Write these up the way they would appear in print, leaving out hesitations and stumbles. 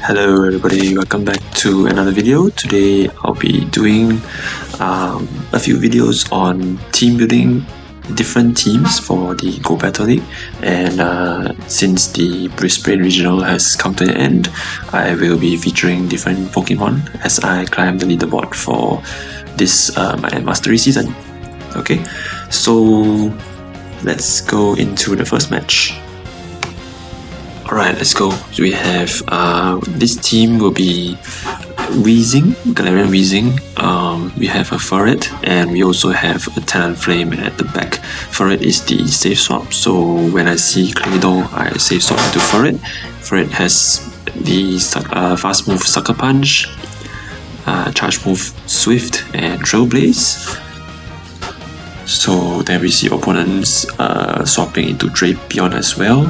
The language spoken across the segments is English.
Hello everybody, welcome back to another video. Today I'll be doing a few videos on team building different teams for the Go Battle League, and since the Brisbane Regional has come to an end, I will be featuring different Pokemon as I climb the leaderboard for this my Mastery season. Okay, so let's go into the first match. Alright, let's go. So we have this team will be Weezing, Galarian Weezing. We have a Furret, and we also have a Talonflame at the back. Furret is the safe swap, so when I see Claydol, I safe swap into Furret. Furret has the fast move Sucker Punch, charge move Swift, and Trailblaze. So then we see opponents swapping into Drapion as well.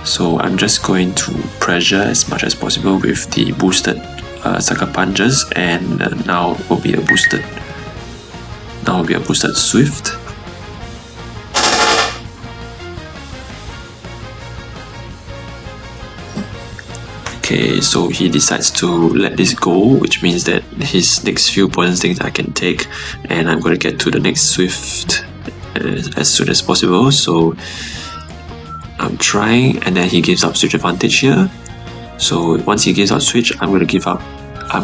So I'm just going to pressure as much as possible with the boosted Sucker Punches, and now will be a boosted Swift. Okay, so he decides to let this go, which means that his next few poison stings I can take, and I'm going to get to the next Swift as soon as possible. So I'm trying, and then he gives up switch advantage here. So once he gives up switch, I'm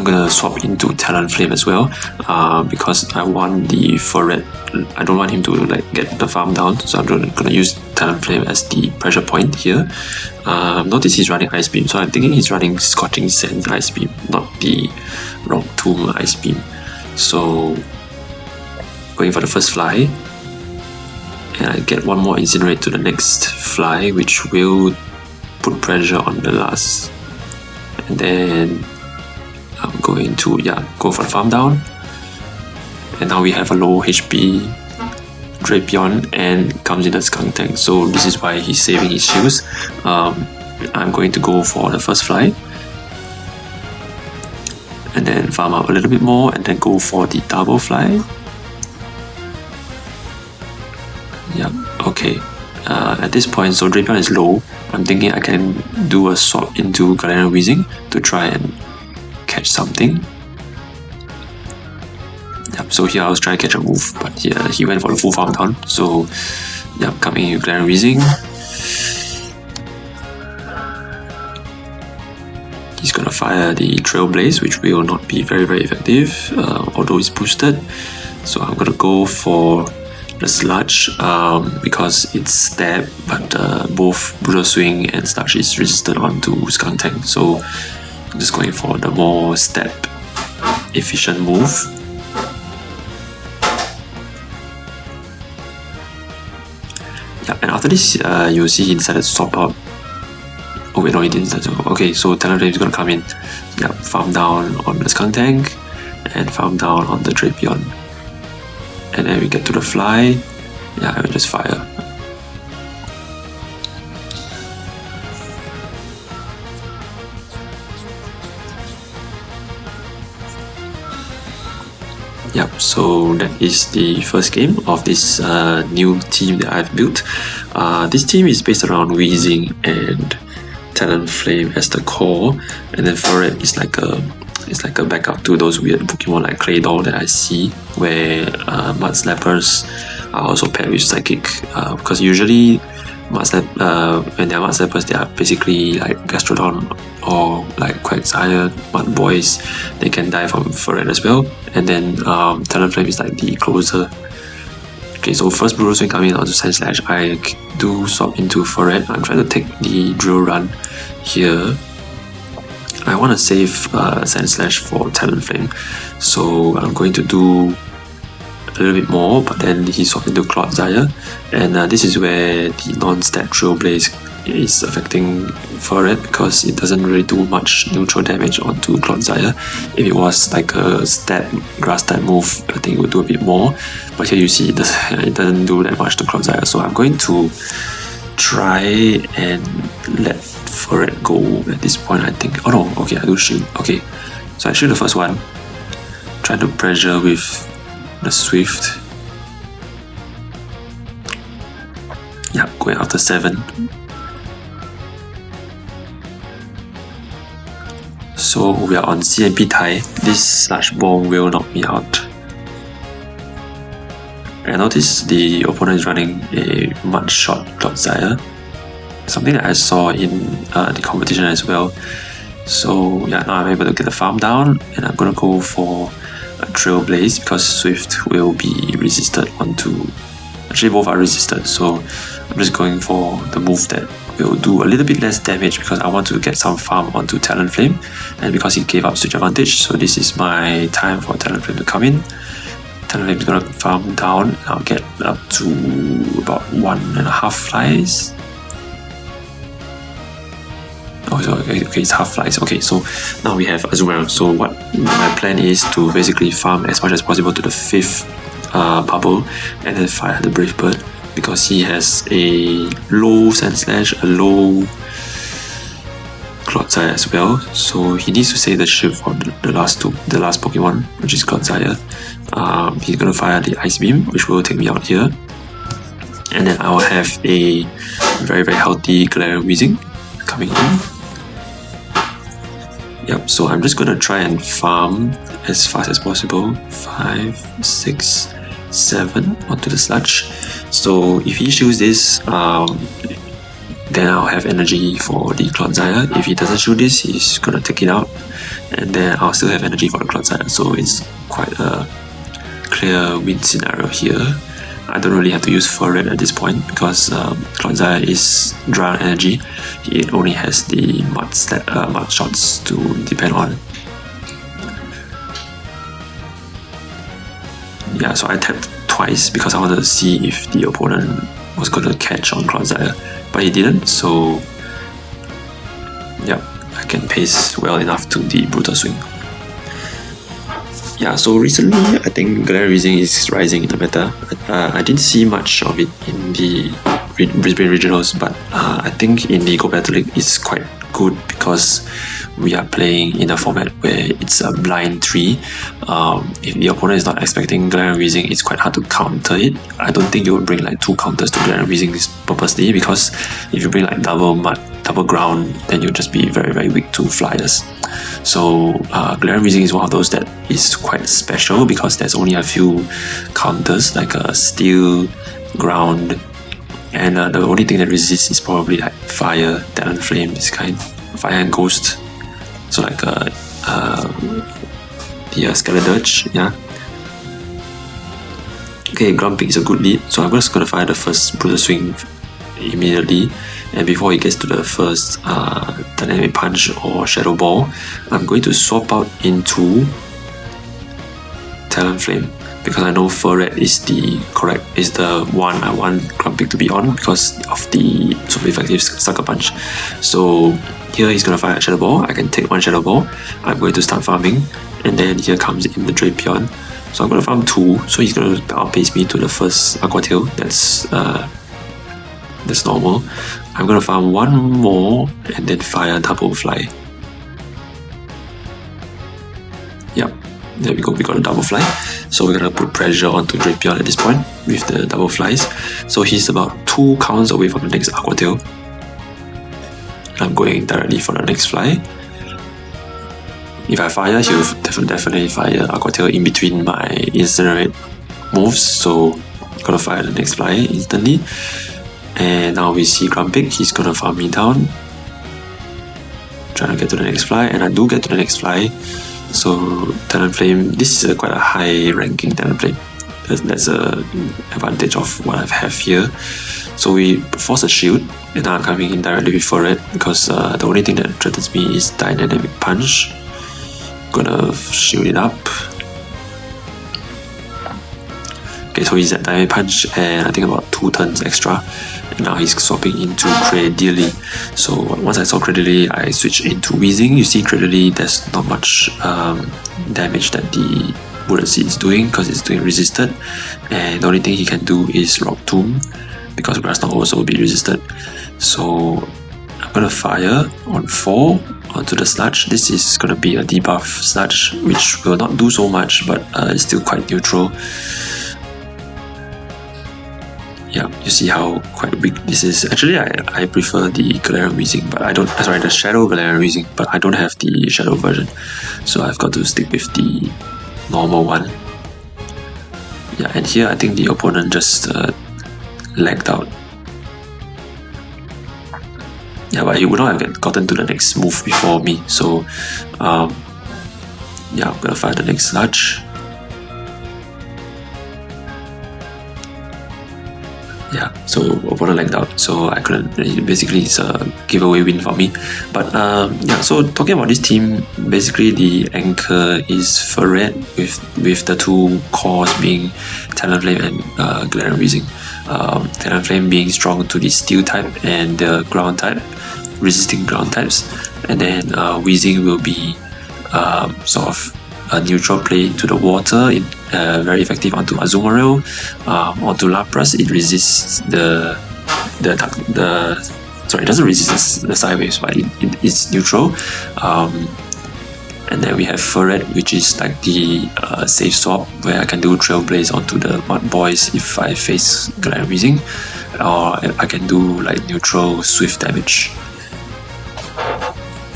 gonna swap into Talonflame as well, because I want the Furret. I don't want him to get the farm down, so I'm gonna use Talonflame as the pressure point here. Notice he's running Ice Beam, so I'm thinking he's running Scorching Sands Ice Beam, not the Rock Tomb Ice Beam. So going for the first fly. And I get one more Incinerate to the next fly, which will put pressure on the last. And then I'm going to go for the farm down. And now we have a low HP Drapion and comes in a Skunk Tank. So this is why he's saving his shields. I'm going to go for the first fly. And then farm up a little bit more and then go for the double fly. Yeah, okay. At this point, so Drapion is low. I'm thinking I can do a swap into Galarian Weezing to try and catch something. Yep, so here I was trying to catch a move, but he went for the full farm down. So, yep, coming in with Galarian Weezing. He's gonna fire the Trailblaze, which will not be very effective, although it's boosted. So I'm gonna go for the Sludge, because it's stab, but both Brutal Swing and Sludge is resistant onto Skunk Tank, so I'm just going for the more stab efficient move. Yeah, and after this, you'll see he decided to swap out. Oh wait, no, he didn't decide to. Okay, so Talonflame is gonna come in. Yeah, farm down on the Skunk Tank and farm down on the Drapion. And then we get to the fly. Yeah, I will just fire. Yep, so that is the first game of this new team that I've built. This team is based around Weezing and Talonflame as the core, and then Furret is like a backup to those weird Pokemon like Claydol that I see, where Mud Slappers are also paired with Psychic, because usually when they are Mud Slappers, they are basically like Gastrodon or like Quagsire, Mud Boys. They can die from Furret as well, and then Talonflame is like the closer. Okay, so first Brutal Swing coming onto Sand Slash, I do swap into Furret. I'm trying to take the Drill Run here. I want to save Sand Slash for Talonflame, so I'm going to do a little bit more, but then he swapped into Clodsire, and this is where the non-stat Trailblaze is affecting Furret, because it doesn't really do much neutral damage onto Clodsire. If it was like a stat grass type move, I think it would do a bit more, but here you see it doesn't do that much to Clodsire, so I'm going to try and let Furret go at this point, I think. Oh no, okay, I do shield. Okay, so I shield the first one. Try to pressure with the Swift. Yeah, going after 7. So we are on CMP tie. This Sludge Bomb will knock me out. I noticed the opponent is running a Mud Shot Clodsire, something that I saw in the competition as well. So yeah, now I'm able to get the farm down, and I'm gonna go for a Trailblaze because Swift will be resisted onto. Actually, both are resisted, so I'm just going for the move that will do a little bit less damage because I want to get some farm onto Talonflame, and because he gave up switch advantage, so this is my time for Talonflame to come in. Talonflame is gonna farm down, and I'll get up to about 1.5 flies. Oh, so okay, it's half flies. Okay, so now we have Azumarill. So what my plan is to basically farm as much as possible to the 5th bubble, and then fire the Brave Bird because he has a low Sand Slash, a low Clodsire as well. So he needs to save the shield for the last Pokemon, which is Clodsire. He's gonna fire the Ice Beam, which will take me out here, and then I will have a very healthy Galarian Weezing coming in. Yep, so I'm just gonna try and farm as fast as possible. 5, 6, 7 onto the Sludge. So if he shoots this, then I'll have energy for the Clodsire. If he doesn't shoot this, he's gonna take it out, and then I'll still have energy for the Clodsire. So it's quite a clear win scenario here. I don't really have to use Furret at this point because Clodsire is dry on energy. It only has the mud shots to depend on. Yeah, so I tapped twice because I wanted to see if the opponent was going to catch on Clodsire, but he didn't, so yeah, I can pace well enough to the Brutal Swing. Yeah, so recently I think Galarian Weezing is rising in the meta. I didn't see much of it in the Brisbane Regionals, but I think in the Go Battle League it's quite good because we are playing in a format where it's a blind 3. If the opponent is not expecting Galarian Weezing, it's quite hard to counter it. I don't think you would bring like 2 counters to Galarian Weezing purposely, because if you bring like double mud, double ground, then you'll just be very weak to flyers. So Galarian Weezing is one of those that is quite special because there's only a few counters like steel, ground, and the only thing that resists is probably like fire, Talonflame, this kind, fire and ghost. So like the Skeledirge, yeah. Okay, Grumpig is a good lead, so I'm just gonna fire the first Brutal Swing immediately, and before he gets to the first Dynamic Punch or Shadow Ball, I'm going to swap out into Talonflame because I know Furret is the one I want Grumpig to be on because of the super effective Sucker Punch. So here he's gonna fire a Shadow Ball. I can take 1 Shadow Ball. I'm going to start farming, and then here comes in the Drapion. So I'm gonna farm 2. So he's gonna outpace me to the first Aqua Tail. That's normal. I'm gonna farm 1 more and then fire Double Fly. Yep, there we go. We got a Double Fly. So we're gonna put pressure onto Drapion at this point with the Double Flies. So he's about 2 counts away from the next Aqua Tail. I'm going directly for the next fly. If I fire, he'll definitely fire Aqua Tail in between my Incinerate moves. So I'm gonna fire the next fly instantly. And now we see Grumpig. He's gonna farm me down, trying to get to the next fly, and I do get to the next fly. So Talonflame, this is quite a high ranking Talonflame. That's a advantage of what I have here. So we force a shield, and now I'm coming in directly with Furret because the only thing that threatens me is Dynamic Punch. Gonna shield it up. Okay, so he's at Dynamic Punch, and I think about 2 turns extra. And now he's swapping into Credilli. So once I saw Credilli, I switched into Weezing. You see Credilli, there's not much damage that the Bullet Seed is doing because it's doing resisted. And the only thing he can do is Rock Tomb because Grass Knot will also be resisted. So I'm gonna fire on 4 onto the Sludge. This is gonna be a debuff Sludge, which will not do so much, but it's still quite neutral. yeah, you see how quite weak this is. Actually, I prefer the Galarian Weezing, but I don't. Sorry, the Shadow Galarian Weezing, but I don't have the Shadow version, so I've got to stick with the normal one. Yeah, and here I think the opponent just lagged out. Yeah, but he would not have gotten to the next move before me, so yeah, I'm gonna fire the next Sludge. Yeah, so opponent lagged out, so I couldn't. Basically, it's a giveaway win for me. But yeah, so talking about this team, basically the anchor is Furret with the two cores being Talonflame and Galarian Weezing. Talonflame being strong to the Steel type and the Ground type, resisting Ground types, and then Weezing will be sort of a neutral play to the water, very effective onto Azumarill, onto Lapras. It resists sorry, it doesn't resist the side waves, but it's neutral. And then we have Furret, which is like the safe swap, where I can do Trailblaze onto the Mud Boys if I face Galarian Weezing, or I can do like neutral Swift damage.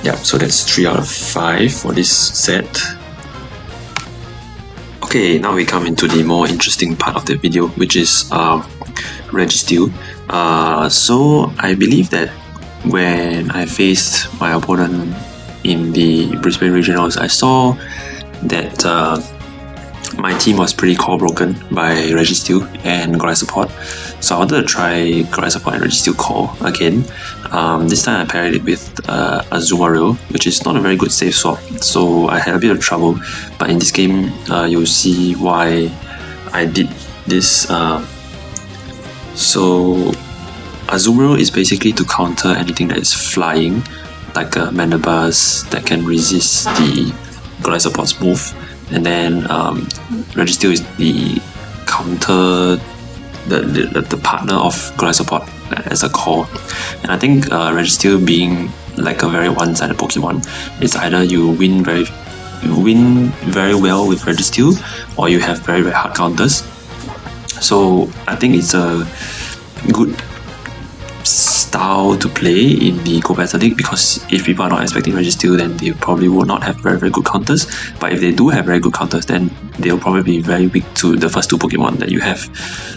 Yeah, so that's 3 out of 5 for this set. Okay, now we come into the more interesting part of the video, which is Registeel. So I believe that when I faced my opponent in the Brisbane Regionals, I saw that my team was pretty core broken by Registeel and Golisopod. So I wanted to try Golisopod and Registeel Core again. This time I paired it with Azumarill, which is not a very good safe swap, so I had a bit of trouble. But in this game, you'll see why I did this. So Azumarill is basically to counter anything that is flying, like a Manabuzz that can resist the Golisopod's move. And then Registeel is the counter, the partner of Golisopod as a core. And I think Registeel being like a very one-sided Pokemon, it's either you win very well with Registeel, or you have very hard counters. So I think it's a good style to play in the Go Battle League, because if people are not expecting Registeel, then they probably will not have very good counters. But if they do have very good counters, then they'll probably be very weak to the first two Pokemon that you have.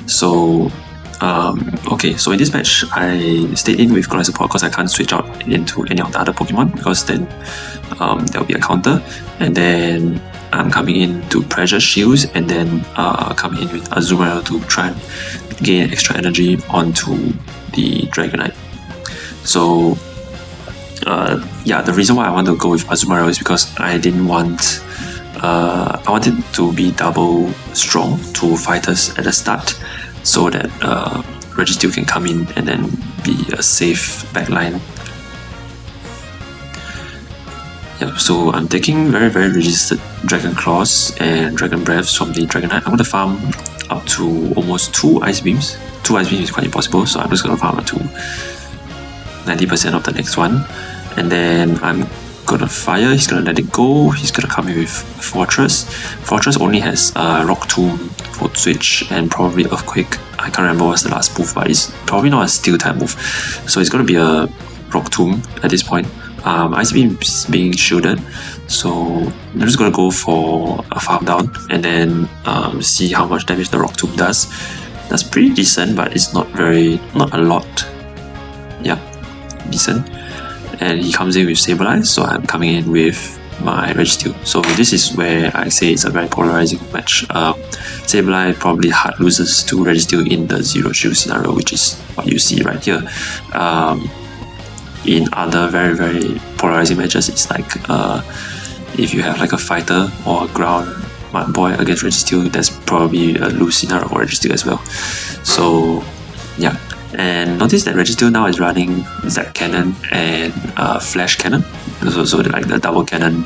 So okay, so in this match I stayed in with Golisopod because I can't switch out into any of the other Pokemon, because then there'll be a counter. And then I'm coming in to pressure shields, and then coming in with Azumarill to try and gain extra energy onto the Dragonite. So yeah, the reason why I want to go with Azumarill is because I didn't want I wanted to be double strong to fighters at the start, so that Registeel can come in and then be a safe backline. Yeah, so I'm taking very resisted Dragon Claws and Dragon Breaths from the Dragonite. I'm going to farm up to almost 2 Ice Beams. 2 Ice Beams is quite impossible, so I'm just going to farm up to 90% of the next one. And then I'm going to fire, he's going to let it go, he's going to come in with Fortress. Fortress only has Rock Tomb, Volt Switch, and probably Earthquake. I can't remember what's the last move, but it's probably not a Steel type move. So it's going to be a Rock Tomb at this point. Ice Beam is being shielded, so I'm just going to go for a farm down and then see how much damage the Rock Tomb does. That's pretty decent, but it's not a lot. Yeah, decent. And he comes in with Sableye, so I'm coming in with my Registeel. So this is where I say it's a very polarizing match. Sableye probably hard loses to Registeel in the Zero Shield scenario, which is what you see right here. In other very polarizing matches, it's like if you have like a fighter or a ground Mud Boy against Registeel, that's probably a lose scenario for Registeel as well. So yeah, and notice that Registeel now is running Zap Cannon and Flash Cannon, so like the double cannon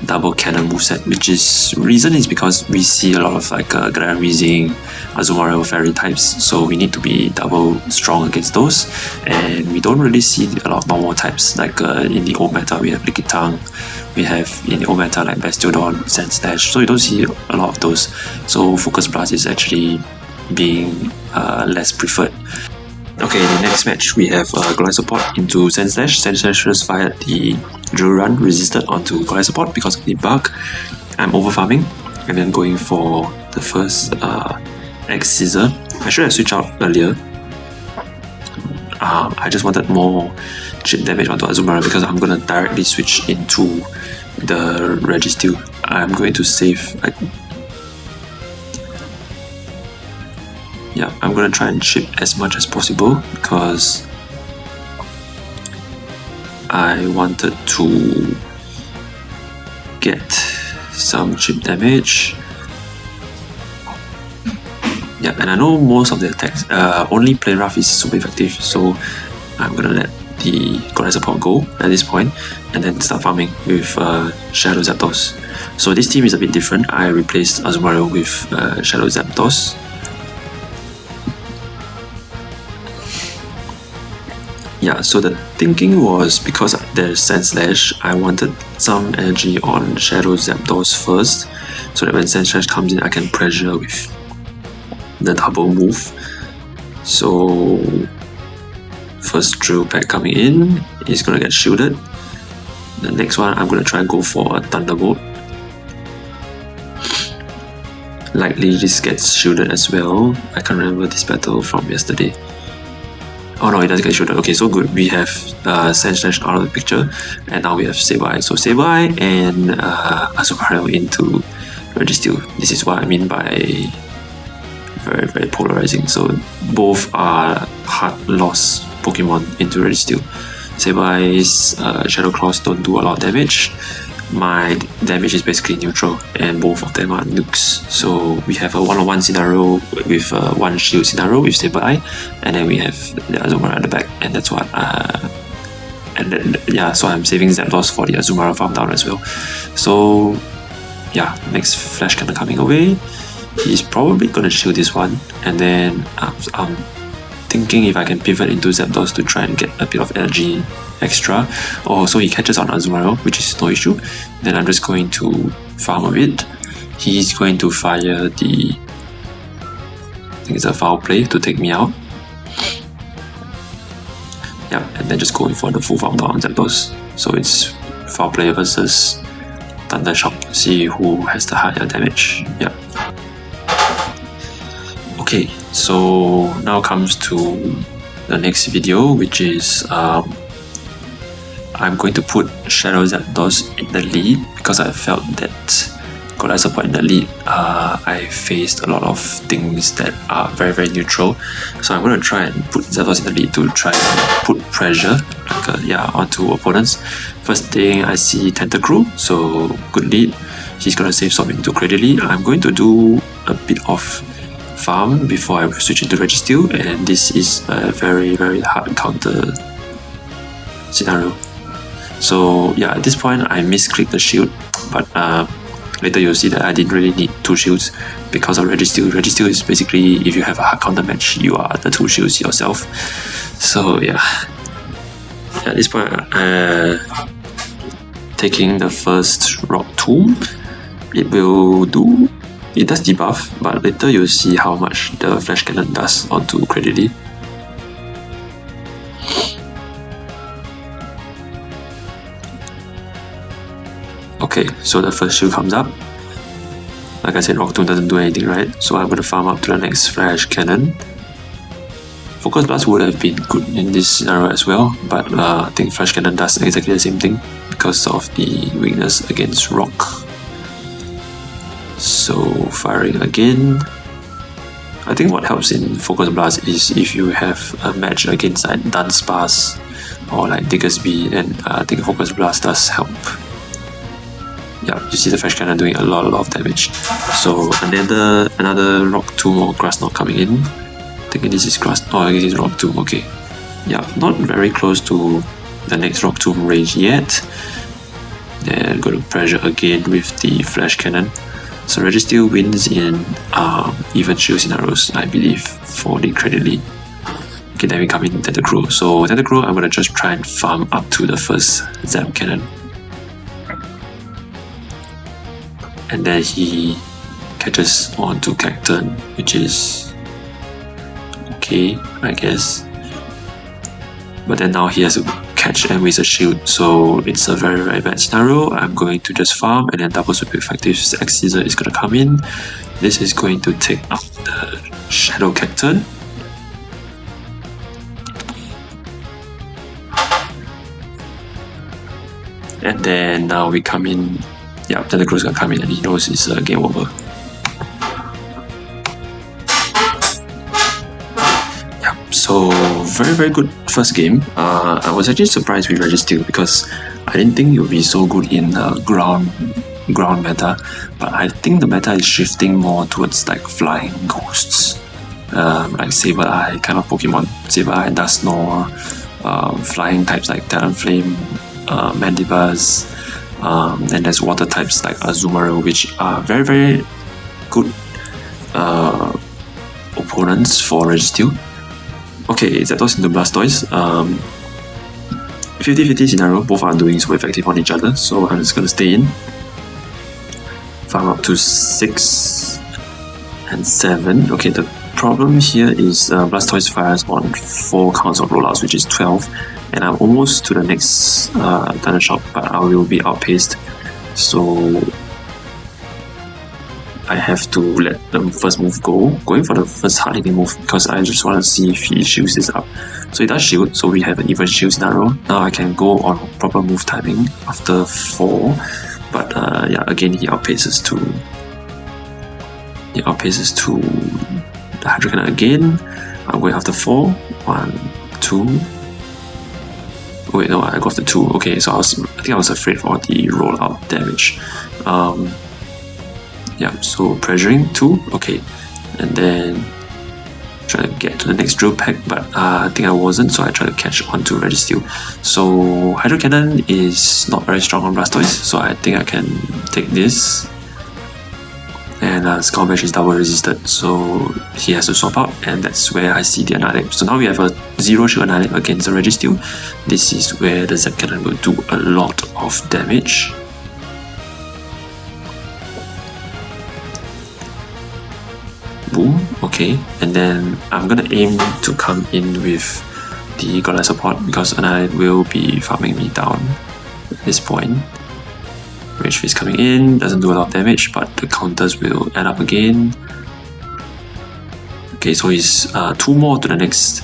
moveset, which is reason is because we see a lot of like Galarian Weezing, Azumarill Fairy types, so we need to be double strong against those, and we don't really see a lot of normal types like in the old meta we have Lickitung, we have in the old meta like Bastiodon, Sandslash, so you don't see a lot of those. So Focus Blast is actually being less preferred. Okay, in the next match we have Golisopod into Sandslash. Sandslash just fired the Drill Run, resisted onto Golisopod because of the bug. I'm over farming and then going for the first X Scissor. I should have switched out earlier. I just wanted more chip damage onto Azumarill because I'm gonna directly switch into the Registeel. I'm going to save. Yeah, I'm gonna try and chip as much as possible because I wanted to get some chip damage. Yeah, and I know most of the attacks, only Plain Rough is super effective, so I'm gonna let the Golisopod go at this point and then start farming with Shadow Zapdos. So this team is a bit different. I replaced Azumarill with Shadow Zapdos. Yeah, so the thinking was because there's Sandslash, I wanted some energy on Shadow Zapdos first, so that when Sandslash comes in I can pressure with the double move. So first drill pack coming in is gonna get shielded. The next one I'm gonna try and go for a Thunderbolt. Likely this gets shielded as well. I can't remember this battle from yesterday. Oh no, it doesn't get shielded. Okay, so good. We have Sandslash out of the picture, and now we have Sableye. So Sableye and Azumarill into Registeel. This is what I mean by very, very polarizing. So both are hard loss Pokemon into Registeel. Sableye's Shadow Claws don't do a lot of damage. My damage is basically neutral, and both of them are nukes. So we have a one-on-one scenario with one shield scenario with Sableye, and then we have the Azumarill at the back, and that's what. And then, yeah, so I'm saving Zapdos for the Azumarill farm down as well. So yeah, next Flash Cannon coming away. He's probably gonna shield this one, and then I'm thinking if I can pivot into Zapdos to try and get a bit of energy extra. Oh, so he catches on Azumarill, which is no issue. Then I'm just going to farm a bit. He's going to fire the, I think it's a foul play to take me out. Yeah, and then just going for the full farm down on Zapdos. So it's foul play versus Thunder Shock. See who has the higher damage. Yeah. Okay, so now comes to the next video, which is I'm going to put Shadow Zapdos in the lead because I felt that Golisopod in the lead, I faced a lot of things that are very, very neutral. So I'm going to try and put Zapdos in the lead to try and put pressure onto opponents. First thing I see Tentacruel, so good lead. He's going to save Swap into Creditly. I'm going to do a bit of farm before I switch into Registeel, and this is a very, very hard counter scenario. So yeah, at this point I misclicked the shield, but later you'll see that I didn't really need two shields because of Registeel. Registeel is basically, if you have a hard counter match, you are the two shields yourself. So yeah, at this point taking the first Rock Tomb, it does debuff, but later you'll see how much the Flash Cannon does onto Creditly. Okay, so the first shield comes up. Like I said, Rock Tomb doesn't do anything, right? So I'm gonna farm up to the next Flash Cannon. Focus Blast would have been good in this scenario as well, but I think Flash Cannon does exactly the same thing because of the weakness against Rock. So firing again. I think what helps in Focus Blast is if you have a match against like Dunsparce or like Diggersby, and I think Focus Blast does help. Yeah, you see the Flash Cannon doing a lot of damage. So another Rock Tomb or Grass Knot coming in. Thinking this is Grass. Oh, I guess it's Rock Tomb. Okay. Yeah, not very close to the next Rock Tomb range yet. Then go to pressure again with the Flash Cannon. So Registeel wins in even shield scenarios, I believe, for the Creditly. Okay, then we come in Tentacruel. So Tentacruel, I'm gonna just try and farm up to the first Zap Cannon. And then he catches on to Cacturn, which is okay, I guess. But then now he has to catch and waste a shield, so it's a very, very bad scenario. I'm going to just farm, and then double super effective X-Scissor is gonna come in. This is going to take out the Shadow Cacturn. And then now we come in, yeah, then the Crow's gonna come in and he knows it's game over. Yeah, so very, very good first game. I was actually surprised with Registeel because I didn't think it would be so good in ground meta, but I think the meta is shifting more towards like flying ghosts, like Sableye kind of Pokemon, Sableye, Dusknoir, flying types like Talonflame, Mandibuzz, and there's water types like Azumarill, which are very, very good opponents for Registeel. Okay, Zapdos into Blastoise. 50-50 scenario, both are doing so effective on each other, so I'm just gonna stay in. Farm up to 6 and 7. Okay, the problem here is Blastoise fires on 4 counts of rollouts, which is 12, and I'm almost to the next Thunder Shock, but I will be outpaced, so I have to let the first move go. Going for the first hard hitting move because I just want to see if he shields this up. So he does shield, so we have an even shield scenario. Now I can go on proper move timing after 4. But yeah, again he outpaces to the Hydro Cannon again. I'm going after 4. 1, 2. Wait, no, I go after 2. Okay, so I think I was afraid for the rollout damage. Yeah, so pressuring 2. Okay, and then try to get to the next drill pack, but I think I wasn't, so I try to catch onto Registeel. So Hydro Cannon is not very strong on Blastoise, so I think I can take this. And Skull Bash is double resisted, so he has to swap out, and that's where I see the Annihilate. So now we have a 0 shield Annihilate against the Registeel. This is where the Zap Cannon will do a lot of damage. Boom, okay, and then I'm gonna aim to come in with the Golisopod because Annihilate will be farming me down at this point. Rage Fist coming in, doesn't do a lot of damage, but the counters will add up again. Okay, so he's 2 more to the next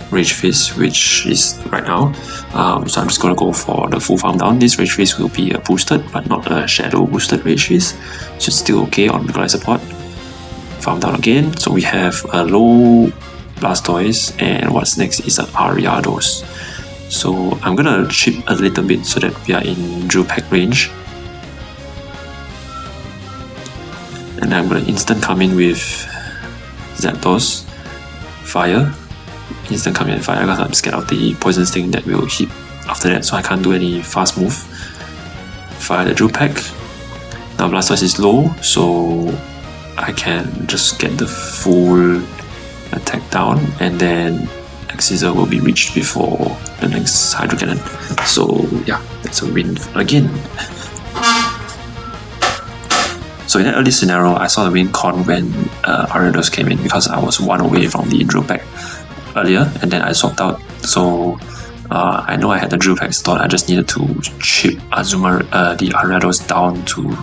Rage Fist, which is right now. So I'm just gonna go for the full farm down. This Rage Fist will be a boosted, but not a shadow boosted Rage Fist. So it's still okay on the Golisopod. Farm down again. So we have a low Blastoise, and what's next is an Ariados. So I'm gonna chip a little bit so that we are in drill pack range. And I'm gonna instant come in with Zapdos, Fire. Instant come in and fire because I'm scared of the Poison Sting that will hit after that, so I can't do any fast move. Fire the drill pack. Now Blastoise is low, so I can just get the full attack down, and then X-Scissor will be reached before the next Hydro Cannon. So yeah, that's a win again. So in that early scenario, I saw the win con when Ariados came in because I was 1 away from the drill pack earlier, and then I swapped out. So I know I had the drill pack stored. I just needed to chip the Ariados down to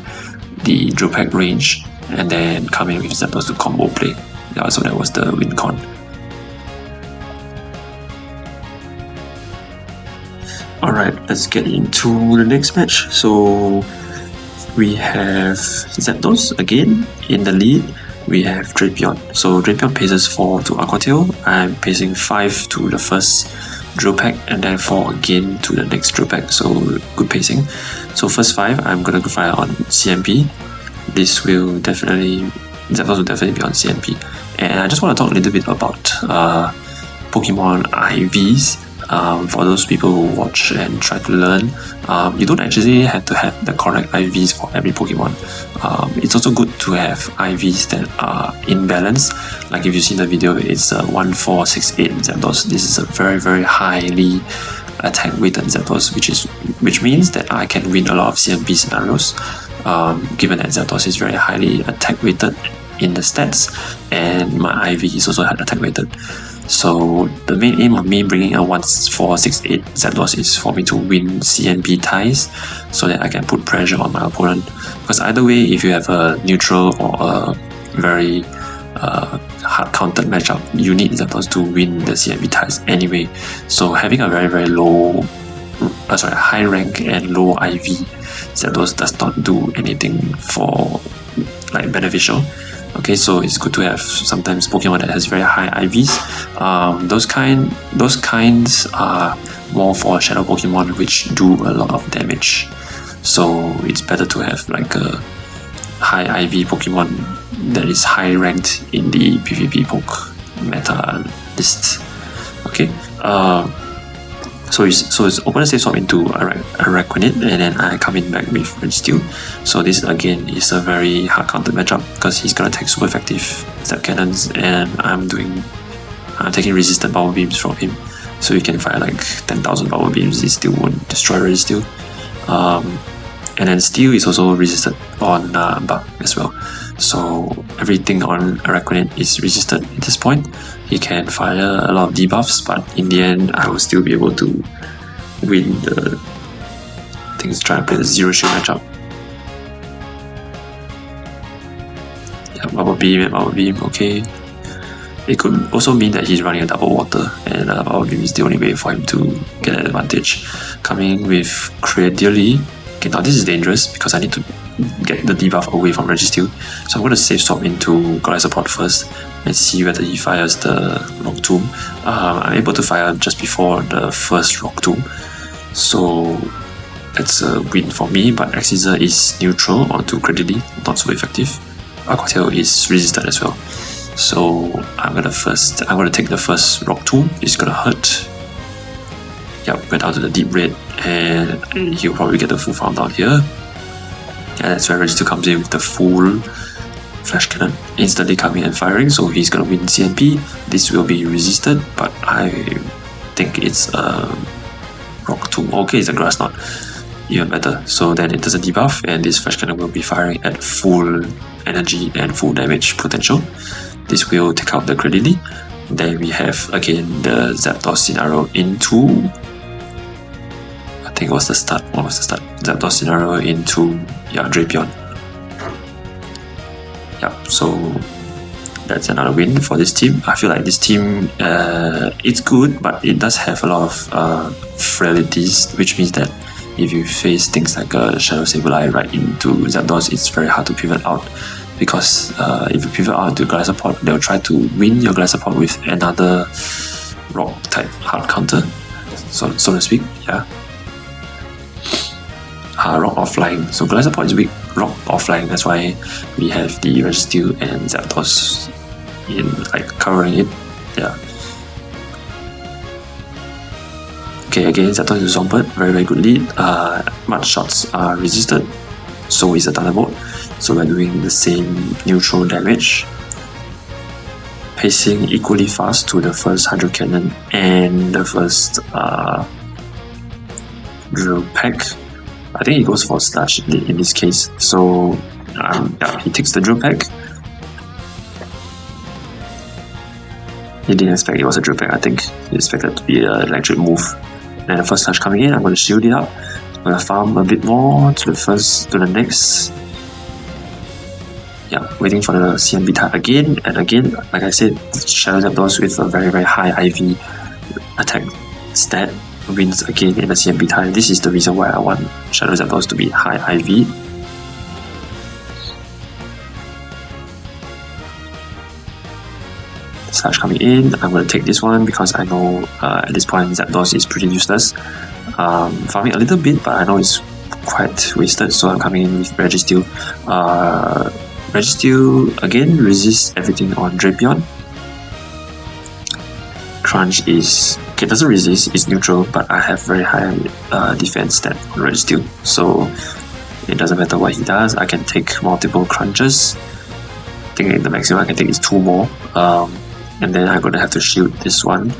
the drill pack range, and then come in with Zapdos to combo play. Yeah, so that was the win con. Alright, let's get into the next match. So we have Zapdos again in the lead. We have Drapion. So Drapion paces 4 to Aqua Tail. I'm pacing 5 to the first drill pack, and then 4 again to the next drill pack. So good pacing. So first 5, I'm gonna go fire on CMP. This will definitely, Zapdos will definitely be on CMP. And I just want to talk a little bit about Pokemon IVs. For those people who watch and try to learn, you don't actually have to have the correct IVs for every Pokemon. It's also good to have IVs that are in balance. Like if you see the video, it's 1468 Zapdos. This is a very, very highly attack weighted Zapdos, which means that I can win a lot of CMP scenarios. Given that Zapdos is very highly attack weighted in the stats, and my IV is also attack weighted. So the main aim of me bringing a 1-4-6-8 Zapdos is for me to win CNP ties, so that I can put pressure on my opponent. Because either way, if you have a neutral or a very hard countered matchup, you need Zapdos to win the CNP ties anyway. So having a very low, high rank and low IV Zapdos does not do anything for like beneficial. Okay, so it's good to have sometimes Pokemon that has very high IVs. Those kinds are more for Shadow Pokemon which do a lot of damage. So it's better to have like a high IV Pokemon that is high ranked in the PvP poke meta list. Okay. So it's open a safe swap into Araquanid, and then I come in back with Registeel. So this again is a very hard countered matchup because he's gonna take super effective Zap Cannons, and I'm taking resistant Bubble Beams from him. So he can fire like 10,000 Bubble Beams, he still won't destroy Registeel. And then Steel is also resisted on Bug as well. So everything on Araquanid is resisted at this point. He can fire a lot of debuffs, but in the end, I will still be able to win the things. Try and play the Zero Shield matchup. Yeah, Bubble Beam, okay. It could also mean that he's running a double water, and Bubble Beam is the only way for him to get an advantage. Coming with Creadearly. Okay, now this is dangerous because I need to get the debuff away from Registeel. So I'm going to safe swap into Golisopod first and see whether he fires the Rock Tomb. I'm able to fire just before the first Rock Tomb, so that's a win for me. But Axeezer is neutral onto Credily, not so effective. Aquatail is resisted as well. So I'm gonna take the first Rock Tomb. It's gonna hurt. Yep, went down to the deep red, and he'll probably get the full farm down here. And that's where Registeel comes in with the full Flash Cannon, instantly coming and firing, so he's gonna win CNP. This will be resisted, but I think it's a Rock Tomb. Okay, it's a Grass Knot, even better. So then it doesn't debuff, and this Flash Cannon will be firing at full energy and full damage potential. This will take out the Credily. Then we have again the Zapdos scenario into, I think it was the start. What was the start? Zapdos scenario into Drapion. Yeah, so that's another win for this team. I feel like this team, it's good, but it does have a lot of frailties, which means that if you face things like a Shadow Sableye right into Zapdos, it's very hard to pivot out. Because if you pivot out to Golisopod, they'll try to win your Golisopod with another rock type hard counter, so to speak. Yeah. Rock offline. So Golisopod is weak rock offline. That's why we have the Registeel and Zapdos in like covering it. Yeah. Okay, again Zapdos is Zombird, very good lead. Mud shots are resisted, so is a Thunderbolt. So we're doing the same neutral damage. Pacing equally fast to the first Hydro Cannon and the first Drill Peck. I think he goes for Slash in this case. So yeah, he takes the Drill Peck. He didn't expect it was a Drill Peck, I think. He expected it to be an electric move. And the first Slash coming in, I'm going to shield it up. I'm going to farm a bit more to the next. Yeah, waiting for the CNB type again and again. Like I said, Shadow Zapdos with a very high IV attack stat wins again in the CNB type. This is the reason why I want Shadow Zapdos to be high IV. Slash coming in. I'm going to take this one because I know at this point Zapdos is pretty useless. Farming a little bit, but I know it's quite wasted, so I'm coming in with Registeel. Registeel again resists everything on Drapion. Crunch is okay, doesn't resist, it's neutral, but I have very high defense stat on Registeel, so it doesn't matter what he does. I can take multiple crunches. I think the maximum I can take is 2 more, and then I'm gonna have to shield this one.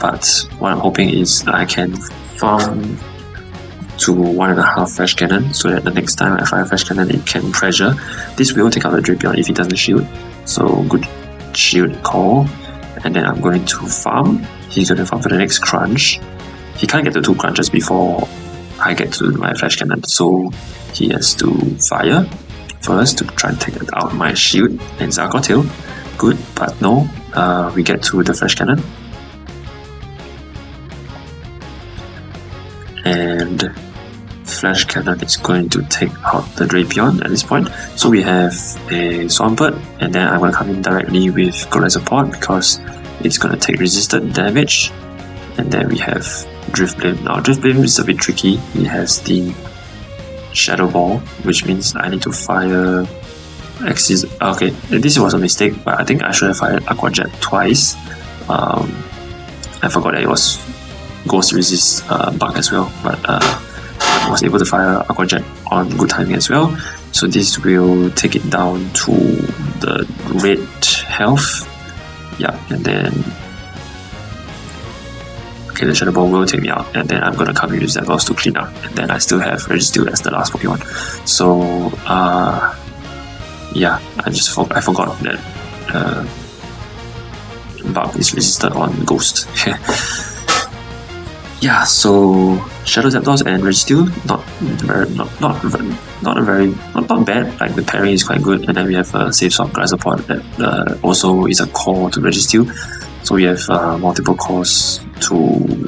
But what I'm hoping is that I can farm to 1.5 Fresh Cannon, so that the next time I fire Fresh Cannon it can pressure. This will take out the Drapion if it doesn't shield, so good shield call. And then I'm going to farm. He's going to farm for the next crunch. He can't get the 2 crunches before I get to my Flash Cannon, so he has to fire first to try and take out my shield and Zargotail. Good, but no, we get to the Flash Cannon. And Flash Cannon is going to take out the Drapion at this point. So we have a Swampert, and then I'm going to come in directly with Golisopod because it's going to take resisted damage. And then we have Drifblim. Now Drifblim is a bit tricky. He has the Shadow Ball, which means I need to fire Axis. Okay, this was a mistake, but I think I should have fired Aqua Jet twice. I forgot that it was Ghost Resist bug as well, but I was able to fire Aqua Jet on good timing as well. So this will take it down to the red health. Yeah, and then okay, the Shadow Ball will take me out, and then I'm gonna come in with Zapdos to clean up, and then I still have Registeel as the last Pokemon. So yeah, I forgot that bug is resisted on Ghost. Yeah, so Shadow Zapdos and Registeel, not bad. Like the pairing is quite good, and then we have a safe swap Golisopod that also is a core to Registeel. So we have multiple cores to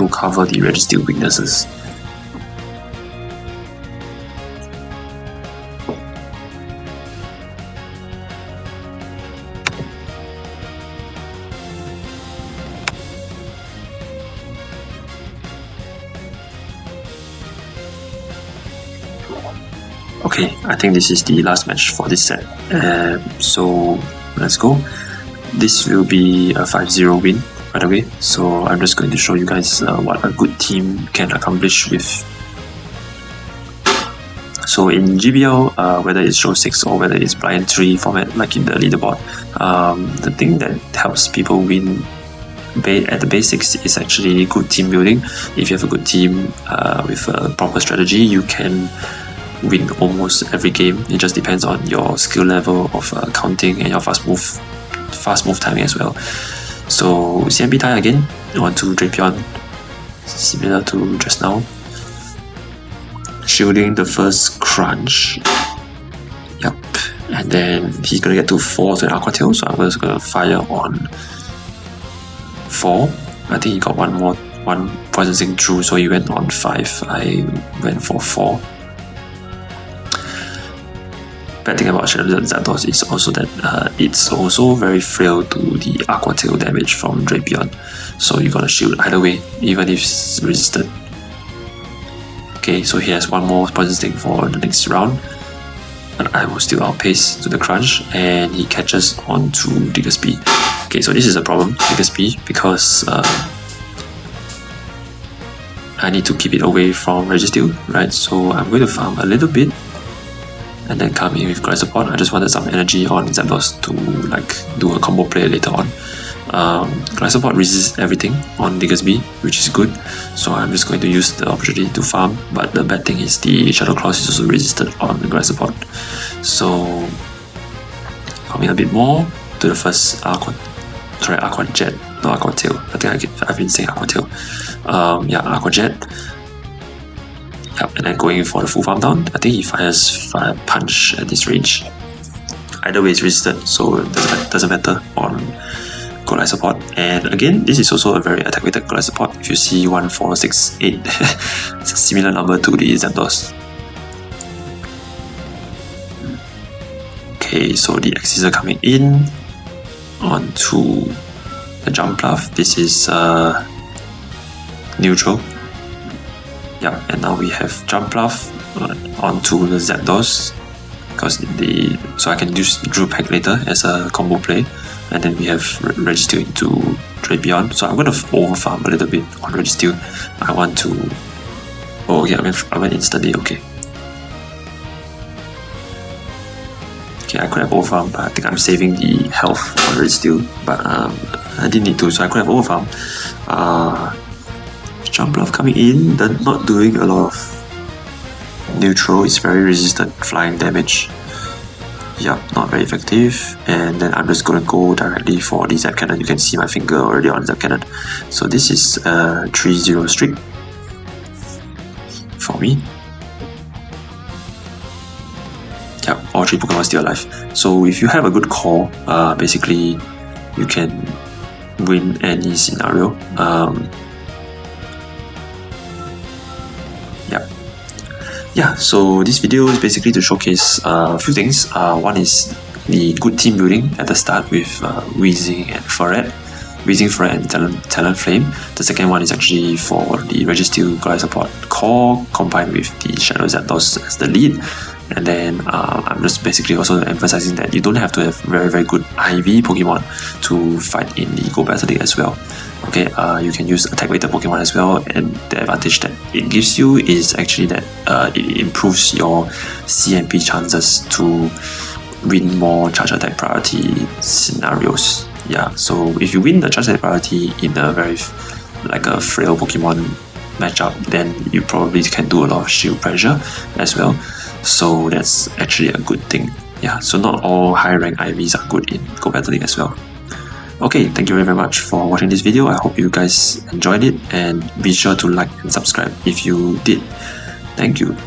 cover the Registeel weaknesses. Okay, I think this is the last match for this set. So let's go. This will be a 5-0 win, by the way. So I'm just going to show you guys what a good team can accomplish with. So in GBL, whether it's Show 6 or whether it's Blind 3 format, like in the leaderboard, the thing that helps people win at the basics is actually good team building. If you have a good team with a proper strategy, you can win almost every game. It just depends on your skill level of counting and your fast move timing as well. So CMB tie again, onto Drapion, similar to just now. Shielding the first crunch. Yep. And then he's gonna get to 4 to an Aqua Tail, so I'm just gonna fire on 4. I think he got one Poison Sting through, so he went on 5. I went for 4. Bad thing about Shadow Zapdos is also that it's also very frail to the Aqua Tail damage from Drapion. So you're gonna shield either way, even if it's resisted. Okay, so he has one more Poison Sting for the next round. But I will still outpace to the crunch, and he catches onto Diggersby. Okay, so this is a problem, Diggersby, because I need to keep it away from Registeel, right? So I'm going to farm a little bit and then come in with Golisopod. I just wanted some energy on Zapdos to like do a combo play later on. Golisopod resists everything on Diggersby, which is good, so I'm just going to use the opportunity to farm. But the bad thing is the Shadow Claws is also resisted on the Golisopod. So coming a bit more to the first Aqua Jet, not Aqua Tail. I think I've been saying Aqua Tail. Yeah, Aqua Jet. Yep, and then going for the full farm down. I think he fires Fire Punch at this range. Either way it's resisted, so it doesn't matter on Golisopod. And again, this is also a very attack weighted Golisopod. If you see 1, 4, 6, 8, it's a similar number to the Zapdos. Okay, so the Axes are coming in onto the Jump Bluff. This is neutral. Yeah, and now we have Jump Bluff onto the Zapdos, so I can use Drew Pack later as a combo play, and then we have Registeel into Drapion. So I'm going to overfarm a little bit on Registeel. I want to. Oh yeah, I went instantly. Okay. Okay, I could have overfarmed, but I think I'm saving the health on Registeel, but I didn't need to, so I could have overfarmed. Jump Bluff coming in, not doing a lot of neutral. It's very resistant flying damage. Yep, not very effective. And then I'm just gonna go directly for the Zap Cannon. You can see my finger already on Zap Cannon. So this is a 3-0 streak for me. Yep, all 3 Pokemon still alive. So if you have a good core, basically you can win any scenario. Yeah, so this video is basically to showcase a few things. One is the good team building at the start with Weezing and Furret. Weezing, Furret and Talonflame. The second one is actually for the Registeel Golisopod Core combined with the Shadow Zapdos as the lead. And then I'm just basically also emphasizing that you don't have to have very good IV Pokemon to fight in the Go Battle League as well. Okay, you can use attack weighted Pokemon as well, and the advantage that it gives you is actually that it improves your CMP chances to win more charge attack priority scenarios. Yeah, so if you win the charge attack priority in a very like a frail Pokemon matchup, then you probably can do a lot of shield pressure as well. So that's actually a good thing. Yeah, so not all high rank IVs are good in Go Battle League as well. Okay, thank you very much for watching this video. I hope you guys enjoyed it, and be sure to like and subscribe if you did. Thank you.